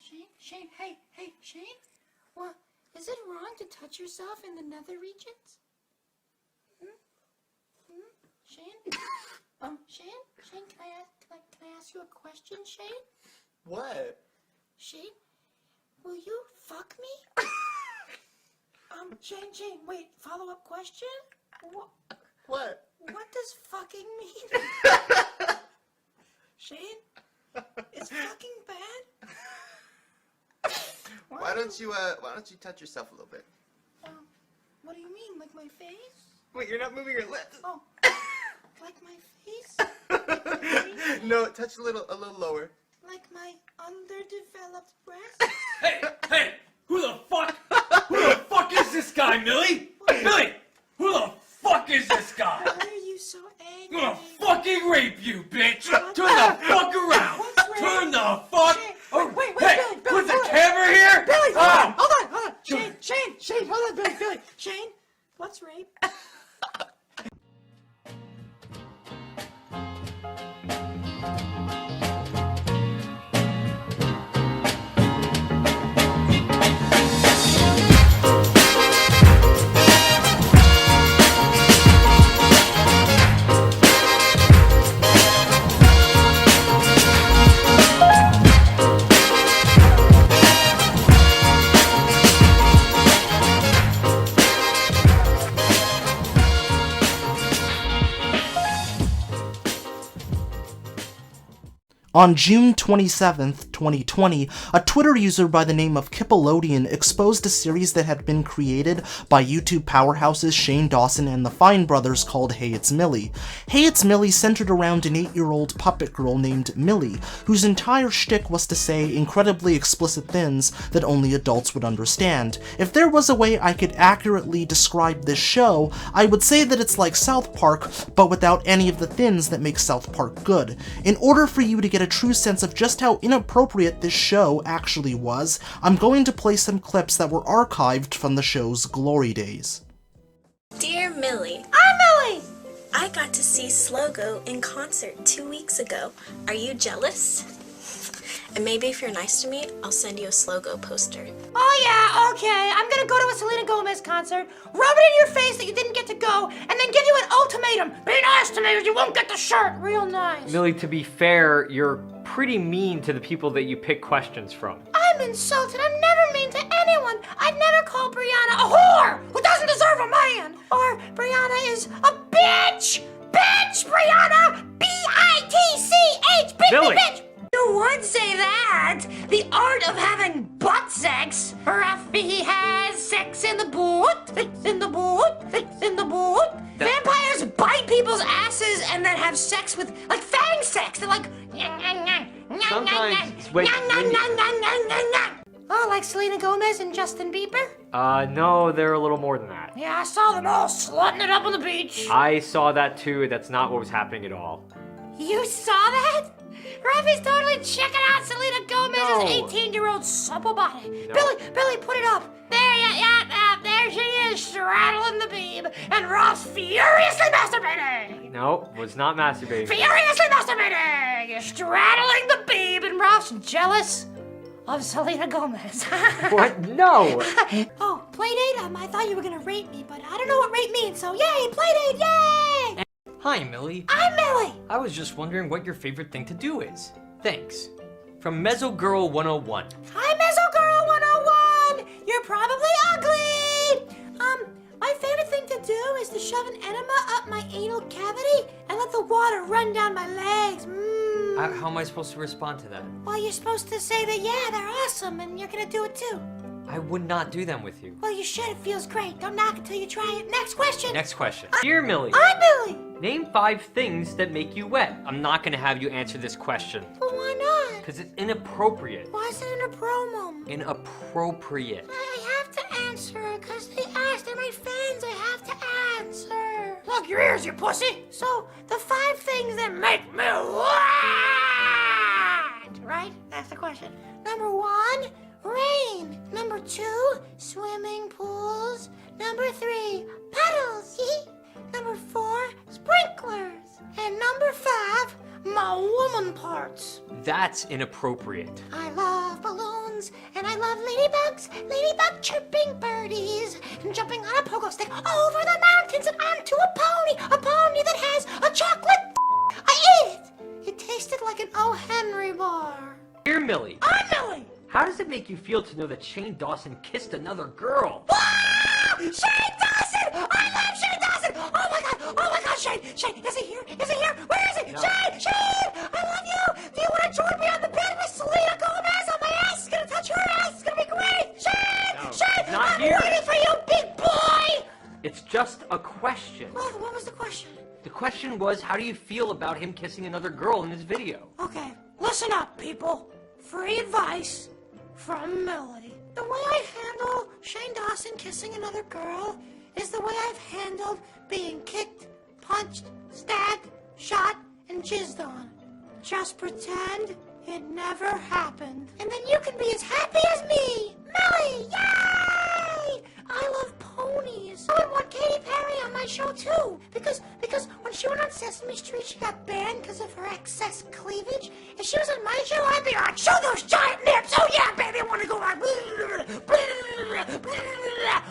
Shane, hey, Shane? Well, is it wrong to touch yourself in the nether regions? Shane? Shane, can I ask you a question, Shane? What? Shane, will you fuck me? Shane, wait, follow-up question? What? What does fucking mean? Shane, is fucking bad? Why don't you touch yourself a little bit? What do you mean, like my face? Wait, you're not moving your lips. Oh, like my face? No, touch a little lower. Like my underdeveloped breast? Hey! Who the fuck is this guy, Millie? Millie! Who the fuck is this guy? Why are you so angry? I'm gonna fucking rape you, bitch! Turn the fuck around! Turn the fuck... Wait, hey, Billy, put the hold on. camera here! Billy, Ah! hold on. Shane, hold on, Billy. Shane, what's rape? On June 27, 2020, a Twitter user by the name of Kipolodian exposed a series that had been created by YouTube powerhouses Shane Dawson and the Fine brothers called Hey It's Millie. Hey It's Millie centered around an 8-year-old puppet girl named Millie, whose entire shtick was to say incredibly explicit things that only adults would understand. If there was a way I could accurately describe this show, I would say that it's like South Park, but without any of the things that make South Park good. In order for you to get a true sense of just how inappropriate this show actually was, I'm going to play some clips that were archived from the show's glory days. Dear Millie. I'm Millie! I got to see Slogo in concert 2 weeks ago. Are you jealous? And maybe if you're nice to me, I'll send you a Slogo poster. Oh yeah, okay. I'm gonna go to a Selena Gomez concert, rub it in your face that you didn't get to go, and then give you an ultimatum. Be nice to me or you won't get the shirt. Real nice. Millie, to be fair, you're pretty mean to the people that you pick questions from. I'm insulted. I'm never mean to anyone. I'd never call Brianna a whore who doesn't deserve a man. Or Brianna is a bitch. Bitch, Brianna. B-I-T-C-H. Bitch, Millie. bitch. You would say that. The art of having butt sex. Ruffy has sex in the boot. Sex in the boot. Sex in the boot. Vampires bite people's asses and then have sex with, like, fang sex. They're like, Sometimes, oh, like Selena Gomez and Justin Bieber? No, they're a little more than that. Yeah, I saw them all slutting it up on the beach. I saw that too. That's not what was happening at all. You saw that? Ruffy's totally checking out Selena Gomez's No. 18-year-old supple body. No. Billy, put it up. There she is, straddling the beam, and Ross furiously masturbating. No, was not masturbating. Furiously masturbating, straddling the beam, and Ross jealous of Selena Gomez. What? No! Oh, Playdate? I thought you were gonna rate me, but I don't know what rate means, so yay, Playdate, yay! Hi, Millie. I'm Millie! I was just wondering what your favorite thing to do is. Thanks. From Mezzo Girl 101. Hi, Mezzo Girl 101! You're probably ugly! My favorite thing to do is to shove an enema up my anal cavity and let the water run down my legs. How am I supposed to respond to that? Well, you're supposed to say that, yeah, they're awesome, and you're gonna do it too. I would not do them with you. Well, you should. It feels great. Don't knock until you try it. Next question. Next question. Dear Millie, I'm Millie! name 5 things that make you wet. I'm not gonna have you answer this question, Well, why not? because it's inappropriate. Why is it in a promo? Inappropriate. I have to answer because they asked. They're my fans. I have to answer. Plug your ears, you pussy. So, the 5 things that make me wet, right? That's the question. Number 1, rain. Number 2, swimming pools. Number 3, puddles. Number 4, sprinklers. And number 5, my woman parts. That's inappropriate. I love balloons songs, and I love ladybugs, ladybug chirping birdies, and jumping on a pogo stick over the mountains and onto a pony that has a chocolate. I ate it. It tasted like an O. Henry bar. Dear Millie, I'm Millie. how does it make you feel to know that Shane Dawson kissed another girl? Shane Dawson! I love Shane Dawson! Oh my god, Shane! Shane, is he here? Is he here? Where is he? No. Shane! I love you! Do you want to join me on the bed with Selena Gomez on my ass? It's gonna touch her ass! It's gonna be great! Shane! No, Shane! not I'm here. waiting for you, big boy! It's just a question. What was the question? The question was, how do you feel about him kissing another girl in his video? Okay, listen up, people. Free advice from Millie. The way I handle Shane Dawson kissing another girl is the way I've handled being kicked, punched, stabbed, shot, and jizzed on. Just pretend it never happened. And then you can be as happy as me! Millie, yay! I love ponies. I would want Katy Perry on my show too. Because when she went on Sesame Street, she got banned because of her excess cleavage. If she was on my show, I'd be like, show those giant nips! Oh yeah, baby, I want to go like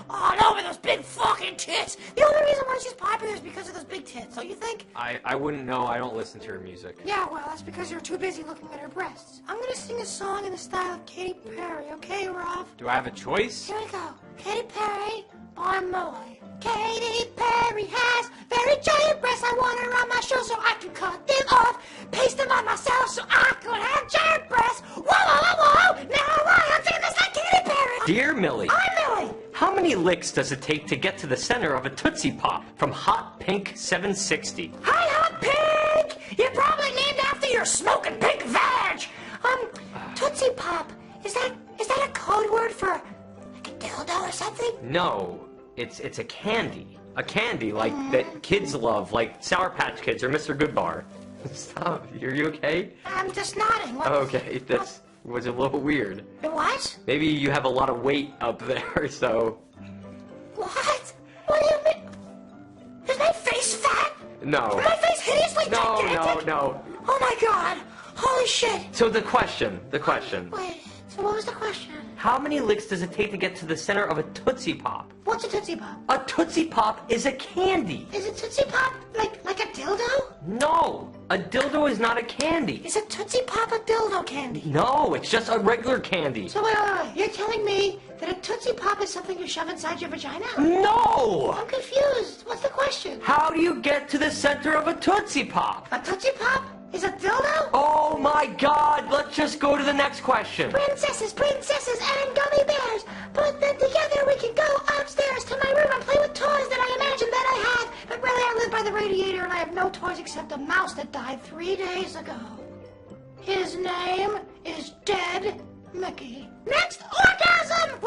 all over those big fucking tits. The only reason why she's popular is because of those big tits, don't you think? I wouldn't know. I don't listen to her music. Yeah, well, that's because you're too busy looking at her breasts. I'm gonna sing a song in the style of Katy Perry, okay, Rob? Do I have a choice? Here we go. Katy Perry by Millie. Katy Perry has very giant breasts. I want her on my show so I can cut them off, paste them on myself so I could have giant breasts. Whoa, whoa, whoa, whoa! Now I am famous like Katy Perry. Dear Millie, I'm Millie. how many licks does it take to get to the center of a Tootsie Pop from Hot Pink 760? Hi, Hot Pink. You're probably named after your smoking pink vag. Tootsie Pop. Is that a code word for like a dildo or something? No, it's a candy. A candy like that kids love, like Sour Patch Kids or Mr. Goodbar. Stop. Are you okay? I'm just nodding. What? Okay, that was a little weird. It was? Maybe you have a lot of weight up there, so... What? What do you mean? Is my face fat? No. Is my face hideously No, gigantic? no. Oh my god. Holy shit. So the question. Wait, so what was the question? How many licks does it take to get to the center of a Tootsie Pop? What's a Tootsie Pop? A Tootsie Pop is a candy. Is a Tootsie Pop like a dildo? No, a dildo is not a candy. Is a Tootsie Pop a dildo candy? No, it's just a regular candy. So wait. You're telling me that a Tootsie Pop is something you shove inside your vagina? No! I'm confused. What's the question? How do you get to the center of a Tootsie Pop? A Tootsie Pop is a dildo? Oh my god, let's just go to the next question. Princesses, and gummy bears. Put them together, we can go upstairs to my room and play with toys that I imagined that I had. But really, I live by the radiator and I have no toys except a mouse that died 3 days ago. His name is Dead Mickey. Next orgasm!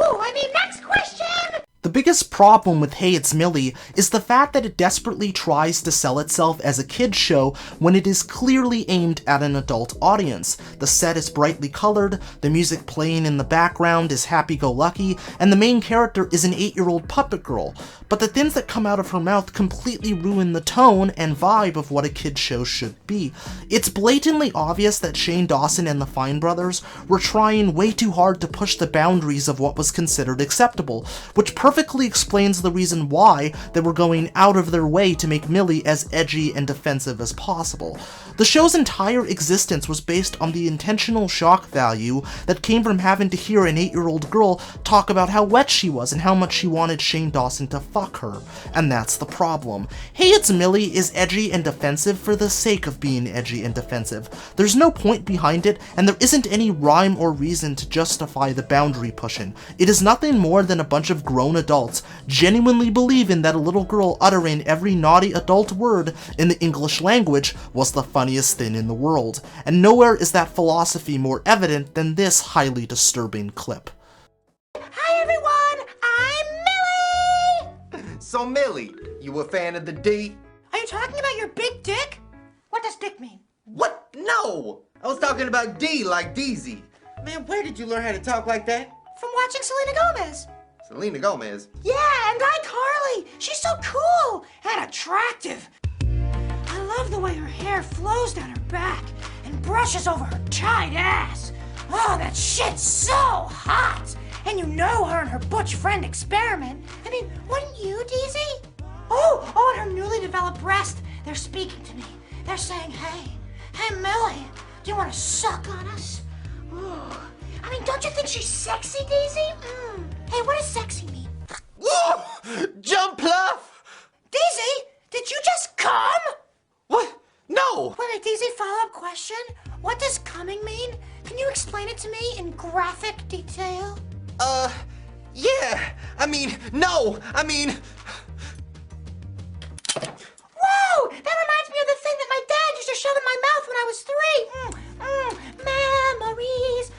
Next question! The biggest problem with Hey It's Millie is the fact that it desperately tries to sell itself as a kid's show when it is clearly aimed at an adult audience. The set is brightly colored, the music playing in the background is happy-go-lucky, and the main character is an 8-year-old puppet girl. But the things that come out of her mouth completely ruin the tone and vibe of what a kid's show should be. It's blatantly obvious that Shane Dawson and the Fine Brothers were trying way too hard to push the boundaries of what was considered acceptable, which perfectly explains the reason why they were going out of their way to make Millie as edgy and defensive as possible. The show's entire existence was based on the intentional shock value that came from having to hear an 8-year-old girl talk about how wet she was and how much she wanted Shane Dawson to fuck her. And that's the problem. Hey It's Millie is edgy and defensive for the sake of being edgy and defensive. There's no point behind it, and there isn't any rhyme or reason to justify the boundary pushing. It is nothing more than a bunch of grown adults genuinely believing that a little girl uttering every naughty adult word in the English language was the funniest thing in the world. And nowhere is that philosophy more evident than this highly disturbing clip. Hi everyone, I'm Millie! So Millie, you a fan of the D? Are you talking about your big dick? What does dick mean? What? No! I was talking about D like Deezy. Man, where did you learn how to talk like that? From watching Selena Gomez. Selena Gomez. Yeah, and iCarly. She's so cool and attractive. I love the way her hair flows down her back and brushes over her tight ass. Oh, that shit's so hot! And you know her and her butch friend experiment. I mean, wouldn't you, Deezy? Oh, and her newly developed breast. They're speaking to me. They're saying, hey, Millie, do you want to suck on us? Ooh. I mean, don't you think she's sexy, Deezy? Hey, what does sexy mean? Whoa! Jump Pluff! Deezy, did you just come? What? No! Wait, Deezy, follow-up question. What does coming mean? Can you explain it to me in graphic detail? Yeah. No. Whoa! That reminds me of the thing that my dad used to shove in my mouth when I was 3. Memories.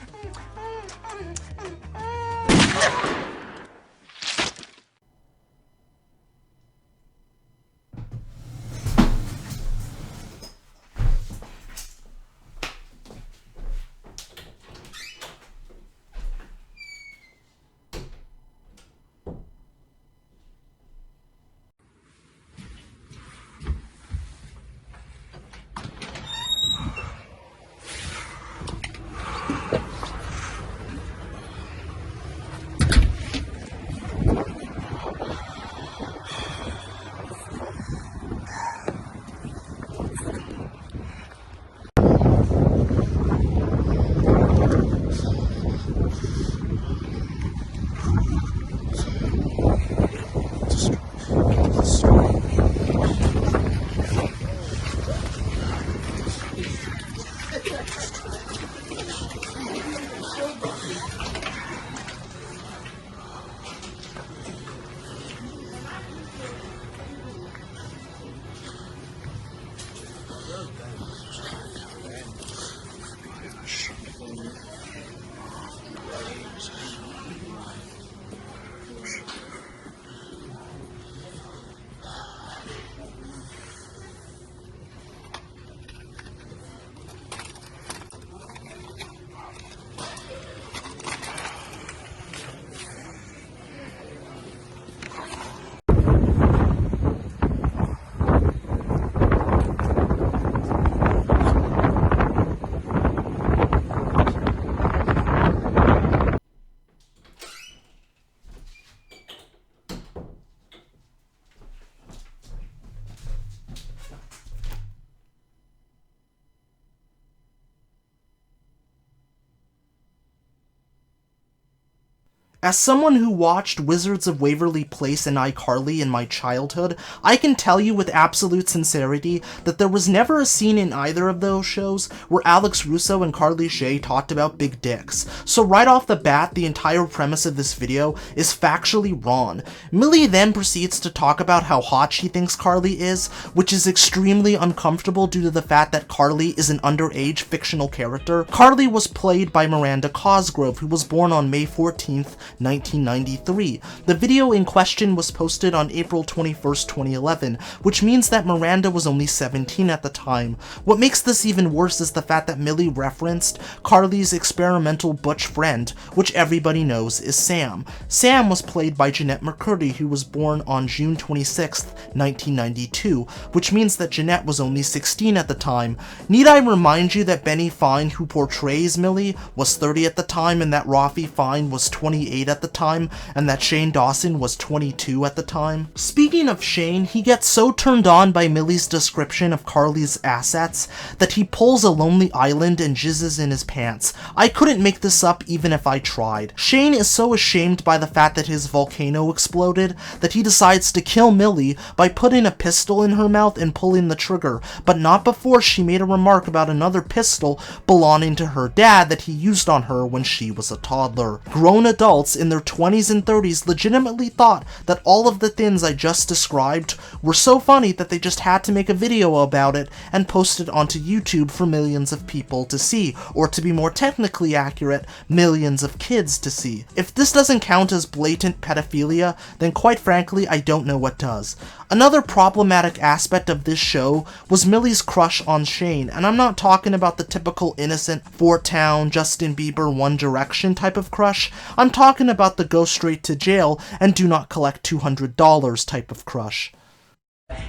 As someone who watched Wizards of Waverly Place and iCarly in my childhood, I can tell you with absolute sincerity that there was never a scene in either of those shows where Alex Russo and Carly Shay talked about big dicks. So right off the bat, the entire premise of this video is factually wrong. Millie then proceeds to talk about how hot she thinks Carly is, which is extremely uncomfortable due to the fact that Carly is an underage fictional character. Carly was played by Miranda Cosgrove, who was born on May 14th, 1993. The video in question was posted on April 21st, 2011, which means that Miranda was only 17 at the time. What makes this even worse is the fact that Millie referenced Carly's experimental butch friend, which everybody knows is Sam. Sam was played by Jeanette McCurdy, who was born on June 26th, 1992, which means that Jeanette was only 16 at the time. Need I remind you that Benny Fine, who portrays Millie, was 30 at the time, and that Rafi Fine was 28 at the time, and that Shane Dawson was 22 at the time? Speaking of Shane, he gets so turned on by Millie's description of Carly's assets that he pulls a lonely island and jizzes in his pants. I couldn't make this up even if I tried. Shane is so ashamed by the fact that his volcano exploded that he decides to kill Millie by putting a pistol in her mouth and pulling the trigger, but not before she made a remark about another pistol belonging to her dad that he used on her when she was a toddler. Grown adults in their 20s and 30s legitimately thought that all of the things I just described were so funny that they just had to make a video about it and post it onto YouTube for millions of people to see, or to be more technically accurate, millions of kids to see. If this doesn't count as blatant pedophilia, then quite frankly, I don't know what does. Another problematic aspect of this show was Millie's crush on Shane, and I'm not talking about the typical innocent Fort Town, Justin Bieber, One Direction type of crush. I'm talking about the go straight to jail and do not collect $200 type of crush.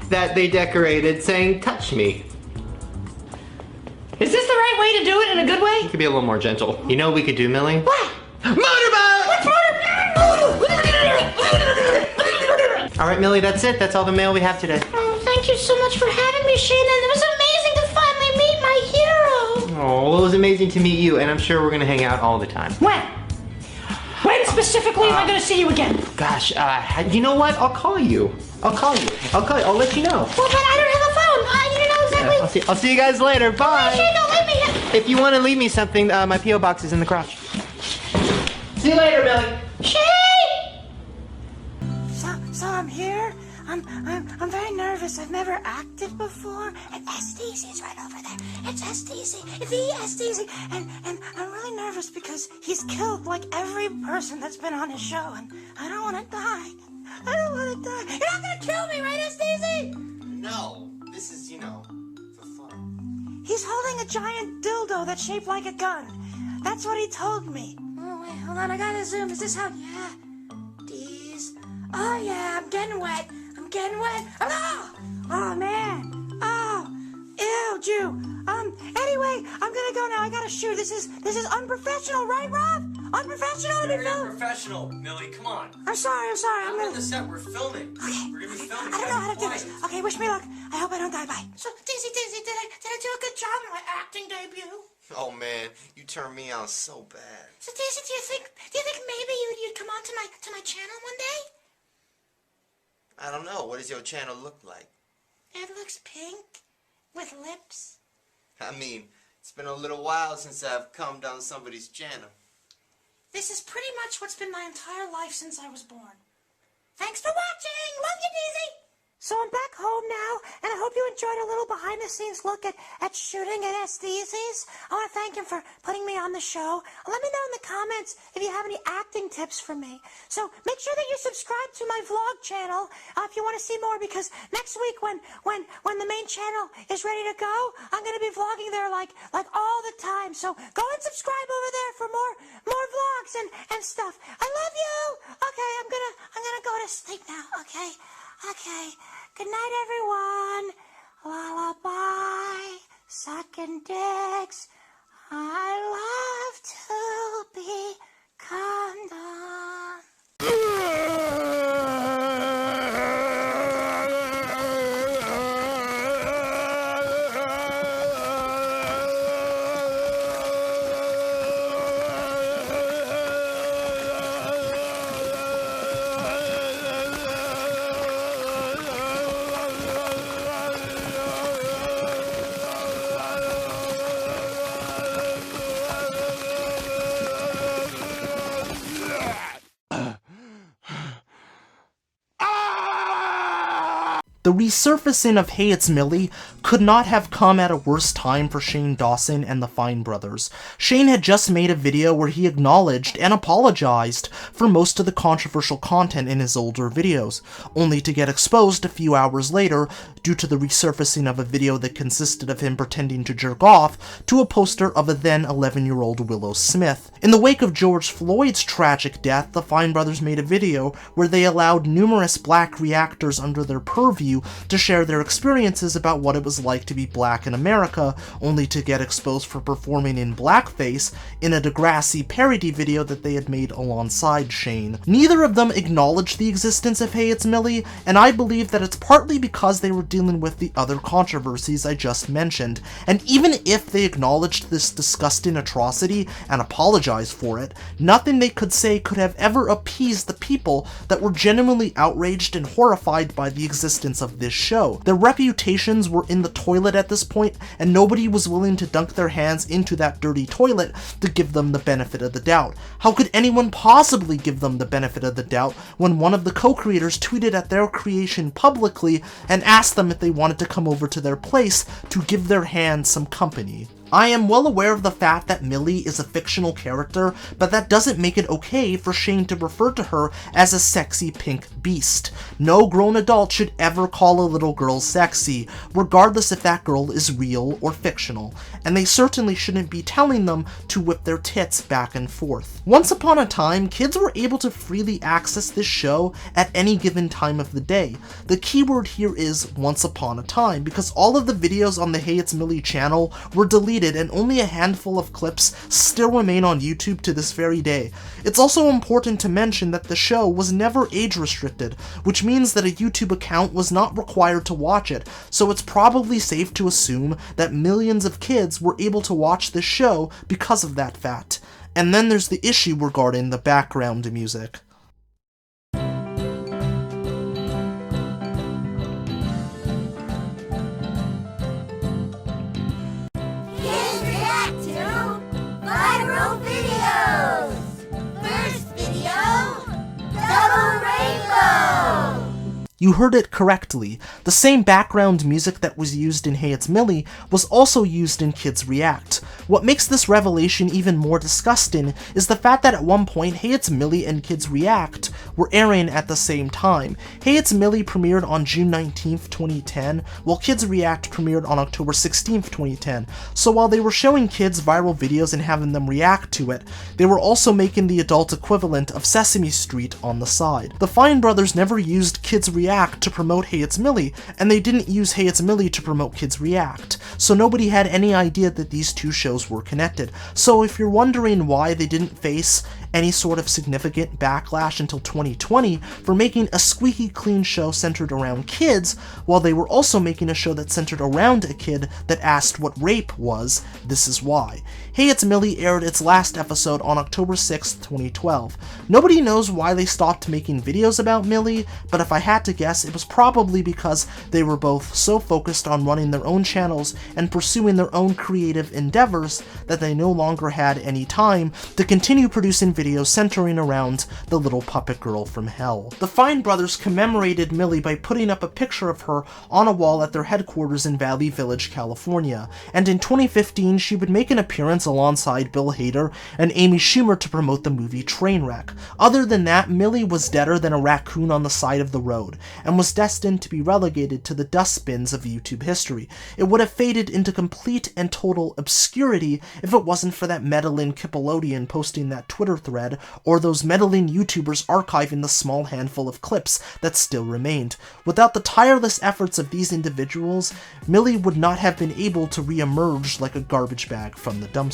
That they decorated saying, "Touch me." Is this the right way to do it in a good way? You could be a little more gentle. You know what we could do, Millie? What? Motorboat! What's All right, Millie, that's it. That's all the mail we have today. Oh, thank you so much for having me, Shane. It was amazing to finally meet my hero. Oh, well, it was amazing to meet you, and I'm sure we're gonna hang out all the time. When? When specifically am I going to see you again? Gosh, you know what? I'll call you. I'll call you. I'll let you know. Well, but I don't have a phone. You don't know exactly. I'll see you guys later. Bye. Shane, don't leave me here. If you want to leave me something, my P.O. box is in the crotch. See you later, Millie. Shane! So I'm here. I'm very nervous. I've never acted before. And SDZ is right over there. It's SDZ, the SDZ. And I'm really nervous because he's killed like every person that's been on his show. And I don't want to die. I don't want to die. You're not going to kill me, right, SDZ? No, this is, for fun. He's holding a giant dildo that's shaped like a gun. That's what he told me. Oh, wait, hold on. I got to zoom. Is this how? Yeah. These. Oh, yeah, I'm getting wet. Getting wet. Oh man. Oh, ew, Jew. Anyway, I'm gonna go now. I gotta shoot. This is unprofessional, right, Rob? Unprofessional. Very unprofessional, Millie. Come on. I'm sorry. I'm On the set, we're filming. Okay. We're gonna be filming. I don't know how to do Quiet. this. Okay, wish me luck. I hope I don't die. Bye. So, Daisy, did I do a good job in my acting debut? Oh man, you turned me on so bad. So, Daisy, do you think maybe you'd come on to my channel one day? I don't know. What does your channel look like? It looks pink with lips. I mean, it's been a little while since I've come down somebody's channel. This is pretty much what's been my entire life since I was born. Thanks for watching! Love you, Daisy! So I'm back home now, and I hope you enjoyed a little behind-the-scenes look at shooting at SDZ's. I want to thank him for putting me on the show. Let me know in the comments if you have any acting tips for me. So make sure that you subscribe to my vlog channel if you want to see more, because next week when the main channel is ready to go, I'm going to be vlogging there like all the time. So go and subscribe over there for more vlogs and stuff. I love you. Okay, I'm gonna go to sleep now. Okay. Good night, everyone. Lullaby, sucking dicks. I love to be The resurfacing of Hey It's Millie could not have come at a worse time for Shane Dawson and the Fine brothers. Shane had just made a video where he acknowledged and apologized for most of the controversial content in his older videos, only to get exposed a few hours later due to the resurfacing of a video that consisted of him pretending to jerk off to a poster of a then 11-year-old Willow Smith. In the wake of George Floyd's tragic death, the Fine brothers made a video where they allowed numerous black reactors under their purview to share their experiences about what it was like to be black in America, only to get exposed for performing in blackface in a Degrassi parody video that they had made alongside Shane. Neither of them acknowledged the existence of Hey It's Millie, and I believe that it's partly because they were dealing with the other controversies I just mentioned, and even if they acknowledged this disgusting atrocity and apologized for it, nothing they could say could have ever appeased the people that were genuinely outraged and horrified by the existence of this show. Their reputations were in the toilet at this point, and nobody was willing to dunk their hands into that dirty toilet to give them the benefit of the doubt. How could anyone possibly give them the benefit of the doubt when one of the co-creators tweeted at their creation publicly and asked them if they wanted to come over to their place to give their hands some company? I am well aware of the fact that Millie is a fictional character, but that doesn't make it okay for Shane to refer to her as a sexy pink beast. No grown adult should ever call a little girl sexy, regardless if that girl is real or fictional, and they certainly shouldn't be telling them to whip their tits back and forth. Once upon a time, kids were able to freely access this show at any given time of the day. The keyword here is once upon a time, because all of the videos on the Hey It's Millie channel were deleted deleted and only a handful of clips still remain on YouTube to this very day. It's also important to mention that the show was never age restricted, which means that a YouTube account was not required to watch it, so it's probably safe to assume that millions of kids were able to watch this show because of that fact. And then there's the issue regarding the background music. You heard it correctly. The same background music that was used in Hey It's Millie was also used in Kids React. What makes this revelation even more disgusting is the fact that at one point Hey It's Millie and Kids React were airing at the same time. Hey It's Millie premiered on June 19th, 2010, while Kids React premiered on October 16th, 2010. So while they were showing kids viral videos and having them react to it, they were also making the adult equivalent of Sesame Street on the side. The Fine brothers never used Kids React to promote Hey It's Millie, and they didn't use Hey It's Millie to promote Kids React, so nobody had any idea that these two shows were connected. So if you're wondering why they didn't face any sort of significant backlash until 2020 for making a squeaky clean show centered around kids, while they were also making a show that centered around a kid that asked what rape was, this is why. Hey It's Millie aired its last episode on October 6th, 2012. Nobody knows why they stopped making videos about Millie, but if I had to guess, it was probably because they were both so focused on running their own channels and pursuing their own creative endeavors that they no longer had any time to continue producing videos centering around the little puppet girl from hell. The Fine brothers commemorated Millie by putting up a picture of her on a wall at their headquarters in Valley Village, California, and in 2015 she would make an appearance alongside Bill Hader and Amy Schumer to promote the movie Trainwreck. Other than that, Millie was deader than a raccoon on the side of the road, and was destined to be relegated to the dustbins of YouTube history. It would have faded into complete and total obscurity if it wasn't for that meddling Kippelodeon posting that Twitter thread, or those meddling YouTubers archiving the small handful of clips that still remained. Without the tireless efforts of these individuals, Millie would not have been able to re-emerge like a garbage bag from the dumpster.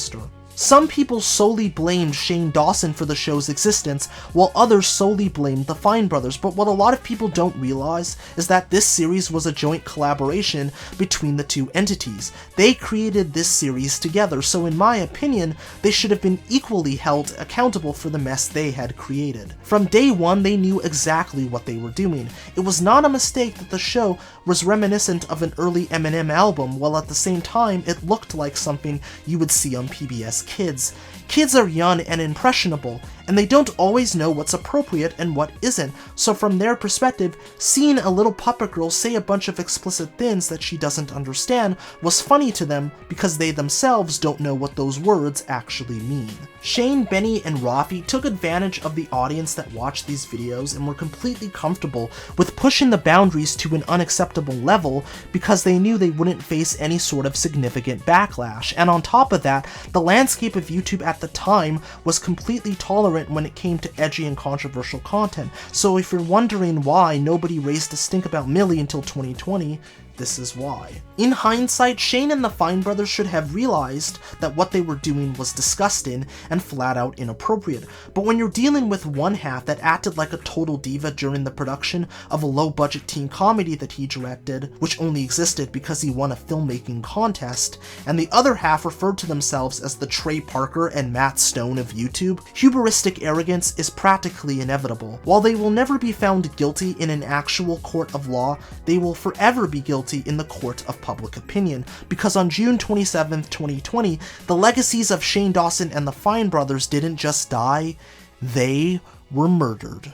Some people solely blamed Shane Dawson for the show's existence, while others solely blamed the Fine brothers, but what a lot of people don't realize is that this series was a joint collaboration between the two entities. They created this series together, so in my opinion, they should have been equally held accountable for the mess they had created. From day one, they knew exactly what they were doing. It was not a mistake that the show was reminiscent of an early Eminem album, while at the same time it looked like something you would see on PBS Kids. Kids are young and impressionable, and they don't always know what's appropriate and what isn't, so from their perspective, seeing a little puppet girl say a bunch of explicit things that she doesn't understand was funny to them because they themselves don't know what those words actually mean. Shane, Benny, and Rafi took advantage of the audience that watched these videos and were completely comfortable with pushing the boundaries to an unacceptable level because they knew they wouldn't face any sort of significant backlash, and on top of that, the landscape of YouTube at the time was completely tolerant when it came to edgy and controversial content, so if you're wondering why nobody raised a stink about Millie until 2020, this is why. In hindsight, Shane and the Fine brothers should have realized that what they were doing was disgusting and flat out inappropriate, but when you're dealing with one half that acted like a total diva during the production of a low-budget teen comedy that he directed, which only existed because he won a filmmaking contest, and the other half referred to themselves as the Trey Parker and Matt Stone of YouTube, hubristic arrogance is practically inevitable. While they will never be found guilty in an actual court of law, they will forever be guilty in the court of public opinion, because on June 27th, 2020, the legacies of Shane Dawson and the Fine brothers didn't just die, they were murdered.